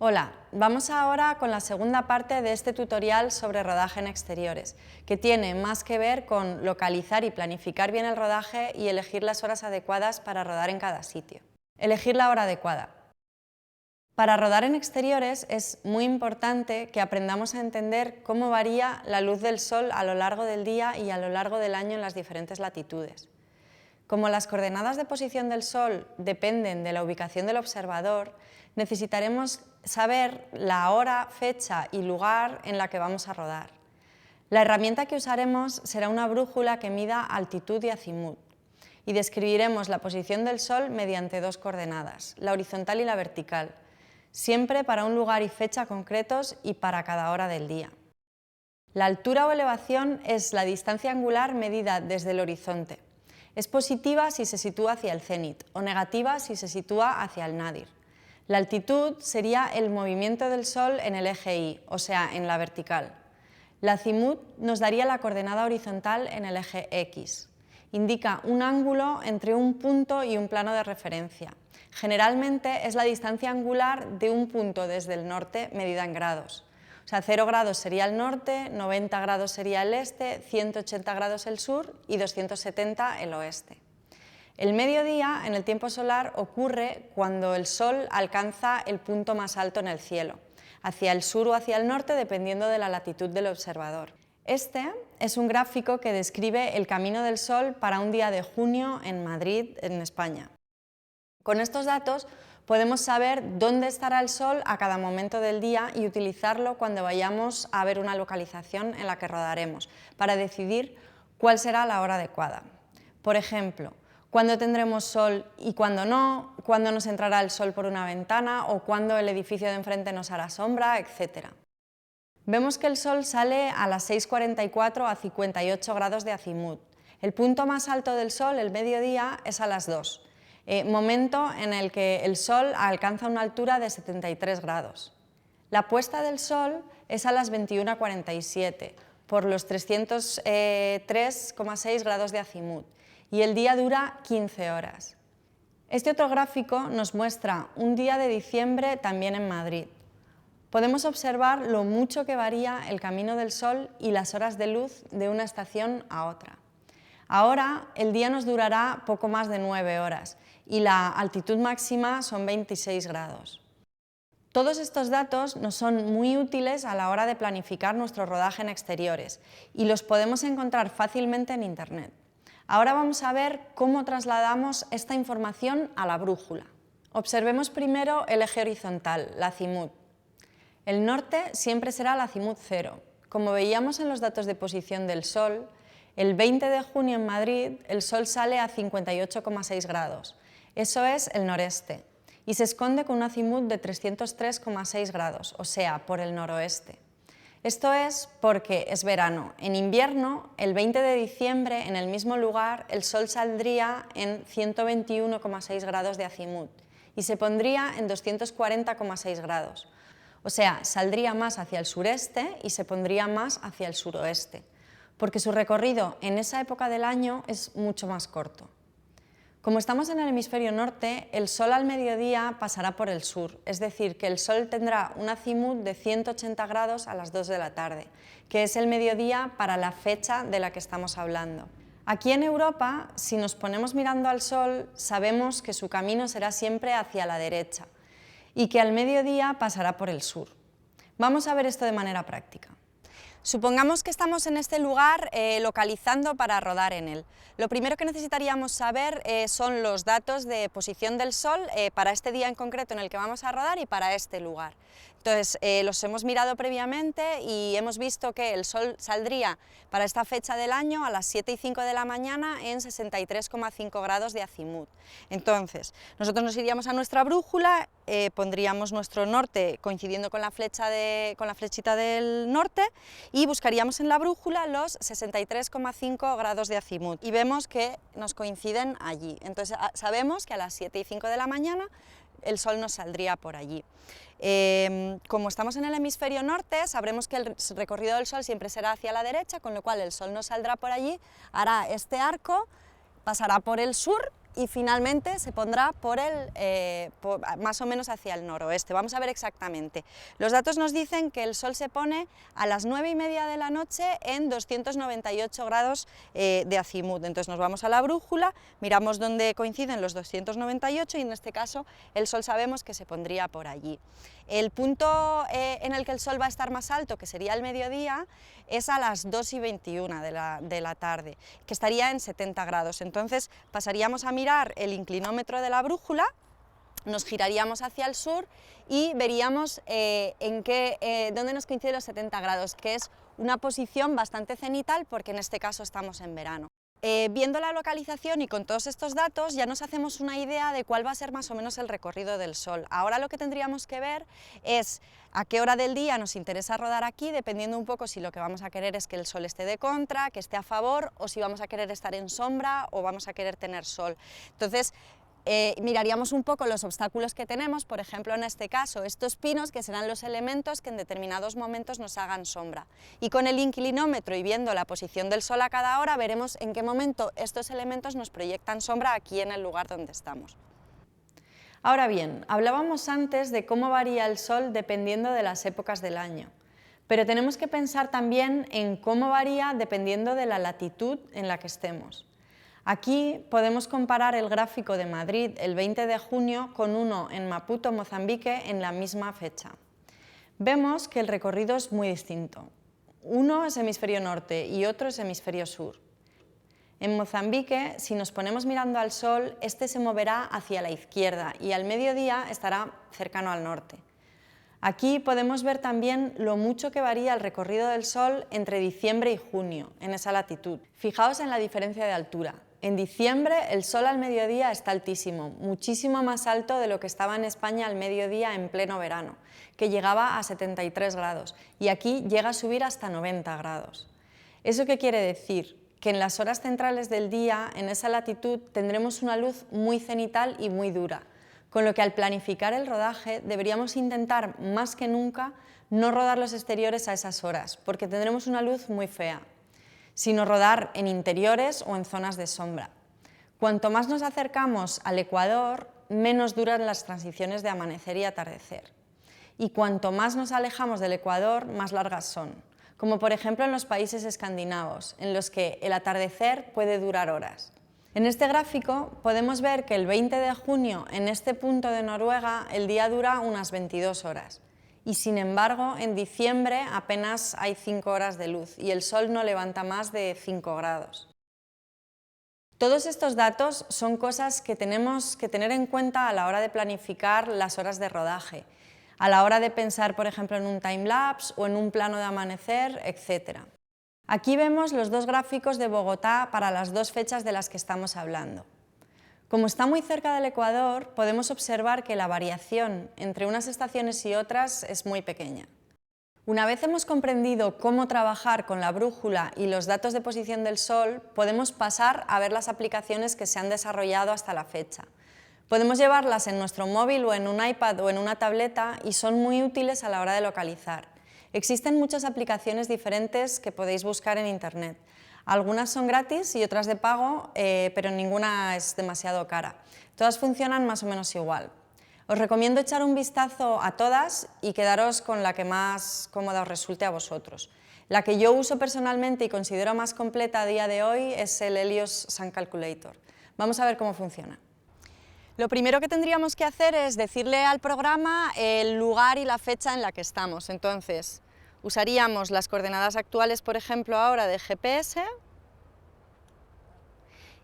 Hola, vamos ahora con la segunda parte de este tutorial sobre rodaje en exteriores, que tiene más que ver con localizar y planificar bien el rodaje y elegir las horas adecuadas para rodar en cada sitio. Elegir la hora adecuada. Para rodar en exteriores es muy importante que aprendamos a entender cómo varía la luz del sol a lo largo del día y a lo largo del año en las diferentes latitudes. Como las coordenadas de posición del Sol dependen de la ubicación del observador, necesitaremos saber la hora, fecha y lugar en la que vamos a rodar. La herramienta que usaremos será una brújula que mida altitud y acimut, y describiremos la posición del Sol mediante dos coordenadas, la horizontal y la vertical, siempre para un lugar y fecha concretos y para cada hora del día. La altura o elevación es la distancia angular medida desde el horizonte. Es positiva si se sitúa hacia el cénit o negativa si se sitúa hacia el nadir. La altitud sería el movimiento del Sol en el eje Y, o sea, en la vertical. La acimut nos daría la coordenada horizontal en el eje X. Indica un ángulo entre un punto y un plano de referencia. Generalmente es la distancia angular de un punto desde el norte medida en grados. O sea, 0 grados sería el norte, 90 grados sería el este, 180 grados el sur y 270 el oeste. El mediodía en el tiempo solar ocurre cuando el Sol alcanza el punto más alto en el cielo, hacia el sur o hacia el norte dependiendo de la latitud del observador. Este es un gráfico que describe el camino del Sol para un día de junio en Madrid, en España. Con estos datos podemos saber dónde estará el Sol a cada momento del día y utilizarlo cuando vayamos a ver una localización en la que rodaremos, para decidir cuál será la hora adecuada. Por ejemplo, cuándo tendremos sol y cuándo no, cuándo nos entrará el sol por una ventana o cuándo el edificio de enfrente nos hará sombra, etc. Vemos que el Sol sale a las 6:44 a 58 grados de acimut. El punto más alto del Sol, el mediodía, es a las 2. Momento en el que el Sol alcanza una altura de 73 grados. La puesta del Sol es a las 21:47 por los 303,6 grados de acimut y el día dura 15 horas. Este otro gráfico nos muestra un día de diciembre también en Madrid. Podemos observar lo mucho que varía el camino del Sol y las horas de luz de una estación a otra. Ahora el día nos durará poco más de 9 horas y la altitud máxima son 26 grados. Todos estos datos nos son muy útiles a la hora de planificar nuestro rodaje en exteriores y los podemos encontrar fácilmente en Internet. Ahora vamos a ver cómo trasladamos esta información a la brújula. Observemos primero el eje horizontal, la acimut. El norte siempre será la acimut 0. Como veíamos en los datos de posición del Sol, el 20 de junio en Madrid el Sol sale a 58,6 grados. Eso es el noreste, y se esconde con un acimut de 303,6 grados, o sea, por el noroeste. Esto es porque es verano. En invierno, el 20 de diciembre, en el mismo lugar, el Sol saldría en 121,6 grados de acimut y se pondría en 240,6 grados. O sea, saldría más hacia el sureste y se pondría más hacia el suroeste, porque su recorrido en esa época del año es mucho más corto. Como estamos en el hemisferio norte, el Sol al mediodía pasará por el sur, es decir, que el Sol tendrá un acimut de 180 grados a las 2 de la tarde, que es el mediodía para la fecha de la que estamos hablando. Aquí en Europa, si nos ponemos mirando al Sol, sabemos que su camino será siempre hacia la derecha y que al mediodía pasará por el sur. Vamos a ver esto de manera práctica. Supongamos que estamos en este lugar localizando para rodar en él. Lo primero que necesitaríamos saber son los datos de posición del Sol para este día en concreto en el que vamos a rodar y para este lugar. Entonces, los hemos mirado previamente y hemos visto que el Sol saldría para esta fecha del año a las 7:05 de la mañana en 63,5 grados de acimut. Entonces, nosotros nos iríamos a nuestra brújula, pondríamos nuestro norte coincidiendo con la flechita del norte y buscaríamos en la brújula los 63,5 grados de acimut y vemos que nos coinciden allí. Entonces, sabemos que a las 7:05 de la mañana el Sol nos saldría por allí. Como estamos en el hemisferio norte, sabremos que el recorrido del Sol siempre será hacia la derecha, con lo cual el Sol nos saldrá por allí, hará este arco, pasará por el sur y finalmente se pondrá más o menos hacia el noroeste. Vamos a ver exactamente. Los datos nos dicen que el Sol se pone a las 9:30 de la noche en 298 grados de azimut. Entonces nos vamos a la brújula, miramos dónde coinciden los 298 y en este caso el Sol sabemos que se pondría por allí. El punto en el que el Sol va a estar más alto, que sería el mediodía, es a las 2:21 de la tarde, que estaría en 70 grados. Entonces pasaríamos a mirar el inclinómetro de la brújula, nos giraríamos hacia el sur y veríamos dónde nos coinciden los 70 grados, que es una posición bastante cenital porque en este caso estamos en verano. Viendo la localización y con todos estos datos ya nos hacemos una idea de cuál va a ser más o menos el recorrido del Sol. Ahora lo que tendríamos que ver es a qué hora del día nos interesa rodar aquí, dependiendo un poco si lo que vamos a querer es que el Sol esté de contra, que esté a favor, o si vamos a querer estar en sombra o vamos a querer tener Sol. Entonces, miraríamos un poco los obstáculos que tenemos, por ejemplo en este caso estos pinos, que serán los elementos que en determinados momentos nos hagan sombra, y con el inclinómetro y viendo la posición del Sol a cada hora veremos en qué momento estos elementos nos proyectan sombra aquí en el lugar donde estamos. Ahora bien, hablábamos antes de cómo varía el Sol dependiendo de las épocas del año, pero tenemos que pensar también en cómo varía dependiendo de la latitud en la que estemos. Aquí podemos comparar el gráfico de Madrid el 20 de junio con uno en Maputo, Mozambique, en la misma fecha. Vemos que el recorrido es muy distinto. Uno es hemisferio norte y otro es hemisferio sur. En Mozambique, si nos ponemos mirando al Sol, este se moverá hacia la izquierda y al mediodía estará cercano al norte. Aquí podemos ver también lo mucho que varía el recorrido del Sol entre diciembre y junio, en esa latitud. Fijaos en la diferencia de altura. En diciembre el Sol al mediodía está altísimo, muchísimo más alto de lo que estaba en España al mediodía en pleno verano, que llegaba a 73 grados, y aquí llega a subir hasta 90 grados. ¿Eso qué quiere decir? Que en las horas centrales del día, en esa latitud, tendremos una luz muy cenital y muy dura, con lo que al planificar el rodaje deberíamos intentar más que nunca no rodar los exteriores a esas horas, porque tendremos una luz muy fea, sino rodar en interiores o en zonas de sombra. Cuanto más nos acercamos al ecuador, menos duran las transiciones de amanecer y atardecer. Y cuanto más nos alejamos del ecuador, más largas son, como por ejemplo en los países escandinavos, en los que el atardecer puede durar horas. En este gráfico podemos ver que el 20 de junio, en este punto de Noruega, el día dura unas 22 horas. Y sin embargo, en diciembre apenas hay 5 horas de luz y el Sol no levanta más de 5 grados. Todos estos datos son cosas que tenemos que tener en cuenta a la hora de planificar las horas de rodaje, a la hora de pensar, por ejemplo, en un timelapse o en un plano de amanecer, etc. Aquí vemos los dos gráficos de Bogotá para las dos fechas de las que estamos hablando. Como está muy cerca del ecuador, podemos observar que la variación entre unas estaciones y otras es muy pequeña. Una vez hemos comprendido cómo trabajar con la brújula y los datos de posición del Sol, podemos pasar a ver las aplicaciones que se han desarrollado hasta la fecha. Podemos llevarlas en nuestro móvil o en un iPad o en una tableta y son muy útiles a la hora de localizar. Existen muchas aplicaciones diferentes que podéis buscar en Internet. Algunas son gratis y otras de pago, pero ninguna es demasiado cara. Todas funcionan más o menos igual. Os recomiendo echar un vistazo a todas y quedaros con la que más cómoda os resulte a vosotros. La que yo uso personalmente y considero más completa a día de hoy es el Helios Sun Calculator. Vamos a ver cómo funciona. Lo primero que tendríamos que hacer es decirle al programa el lugar y la fecha en la que estamos. Entonces, usaríamos las coordenadas actuales, por ejemplo, ahora de GPS,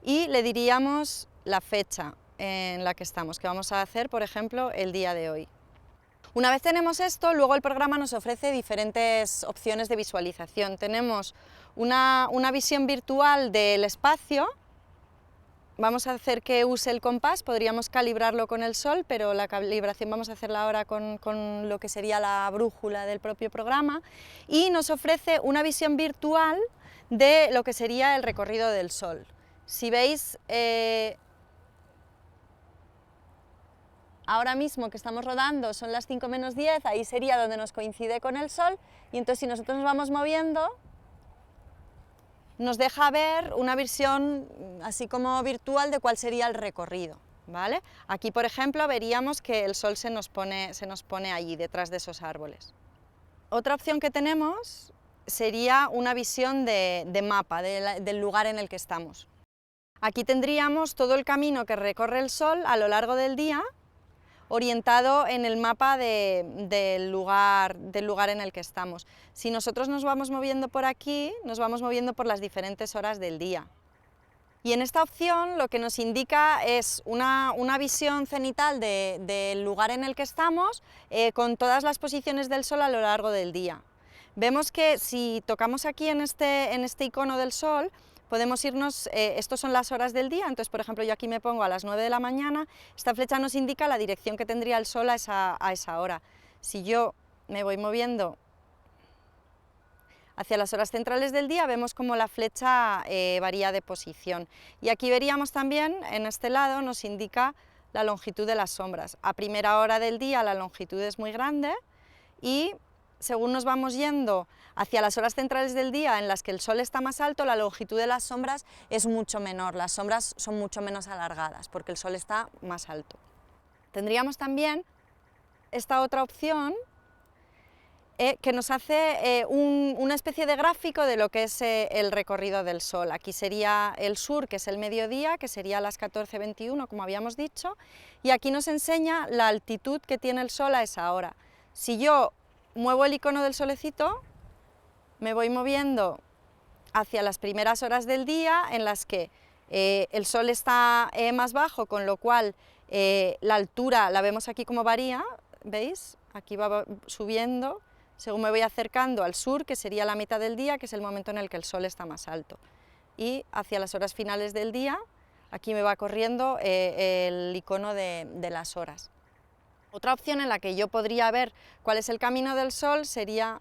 y le diríamos la fecha en la que estamos, que vamos a hacer, por ejemplo, el día de hoy. Una vez tenemos esto, luego el programa nos ofrece diferentes opciones de visualización. Tenemos una visión virtual del espacio. Vamos a hacer que use el compás, podríamos calibrarlo con el Sol, pero la calibración vamos a hacerla ahora con lo que sería la brújula del propio programa, y nos ofrece una visión virtual de lo que sería el recorrido del Sol. Si veis, ahora mismo que estamos rodando son las 5 menos 10, ahí sería donde nos coincide con el Sol, y entonces si nosotros nos vamos moviendo, nos deja ver una visión así como virtual de cuál sería el recorrido, ¿vale? Aquí, por ejemplo, veríamos que el sol se nos pone allí, detrás de esos árboles. Otra opción que tenemos sería una visión de mapa del lugar en el que estamos. Aquí tendríamos todo el camino que recorre el sol a lo largo del día, orientado en el mapa del lugar en el que estamos. Si nosotros nos vamos moviendo por aquí, nos vamos moviendo por las diferentes horas del día. Y en esta opción lo que nos indica es una visión cenital del lugar en el que estamos, con todas las posiciones del sol a lo largo del día. Vemos que si tocamos aquí en este icono del sol, podemos irnos, estos son las horas del día, entonces por ejemplo yo aquí me pongo a las 9 de la mañana, esta flecha nos indica la dirección que tendría el sol a esa hora. Si yo me voy moviendo hacia las horas centrales del día, vemos como la flecha varía de posición. Y aquí veríamos también, en este lado, nos indica la longitud de las sombras. A primera hora del día la longitud es muy grande y según nos vamos yendo hacia las horas centrales del día en las que el sol está más alto, la longitud de las sombras es mucho menor, las sombras son mucho menos alargadas porque el sol está más alto. Tendríamos también esta otra opción que nos hace una especie de gráfico de lo que es el recorrido del sol. Aquí sería el sur, que es el mediodía, que sería a las 14:21, como habíamos dicho, y aquí nos enseña la altitud que tiene el sol a esa hora. Si yo muevo el icono del solecito, me voy moviendo hacia las primeras horas del día en las que el sol está más bajo, con lo cual la altura la vemos aquí como varía, ¿veis? Aquí va subiendo según me voy acercando al sur, que sería la mitad del día, que es el momento en el que el sol está más alto. Y hacia las horas finales del día, aquí me va corriendo el icono de las horas. Otra opción en la que yo podría ver cuál es el camino del sol sería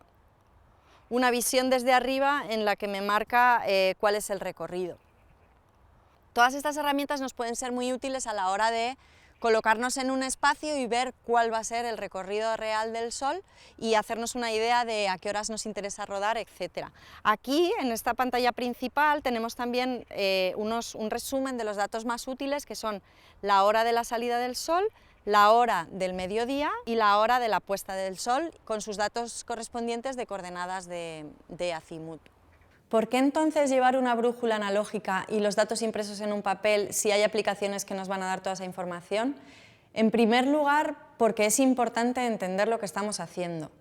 una visión desde arriba en la que me marca cuál es el recorrido. Todas estas herramientas nos pueden ser muy útiles a la hora de colocarnos en un espacio y ver cuál va a ser el recorrido real del sol y hacernos una idea de a qué horas nos interesa rodar, etc. Aquí, en esta pantalla principal, tenemos también un resumen de los datos más útiles, que son la hora de la salida del sol, la hora del mediodía y la hora de la puesta del sol, con sus datos correspondientes de coordenadas de azimut. ¿Por qué entonces llevar una brújula analógica y los datos impresos en un papel si hay aplicaciones que nos van a dar toda esa información? En primer lugar, porque es importante entender lo que estamos haciendo.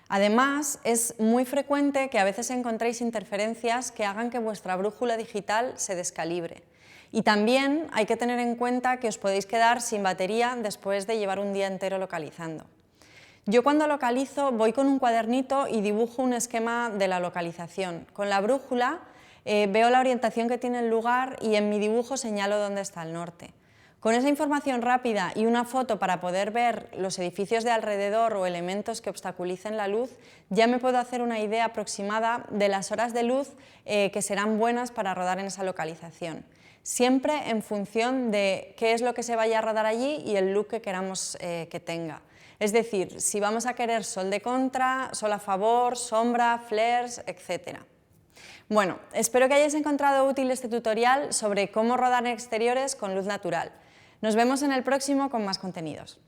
Además, es muy frecuente que a veces encontréis interferencias que hagan que vuestra brújula digital se descalibre. Y también hay que tener en cuenta que os podéis quedar sin batería después de llevar un día entero localizando. Yo cuando localizo voy con un cuadernito y dibujo un esquema de la localización. Con la brújula veo la orientación que tiene el lugar y en mi dibujo señalo dónde está el norte. Con esa información rápida y una foto para poder ver los edificios de alrededor o elementos que obstaculicen la luz, ya me puedo hacer una idea aproximada de las horas de luz que serán buenas para rodar en esa localización. Siempre en función de qué es lo que se vaya a rodar allí y el look que queramos que tenga. Es decir, si vamos a querer sol de contra, sol a favor, sombra, flares, etc. Bueno, espero que hayáis encontrado útil este tutorial sobre cómo rodar en exteriores con luz natural. Nos vemos en el próximo con más contenidos.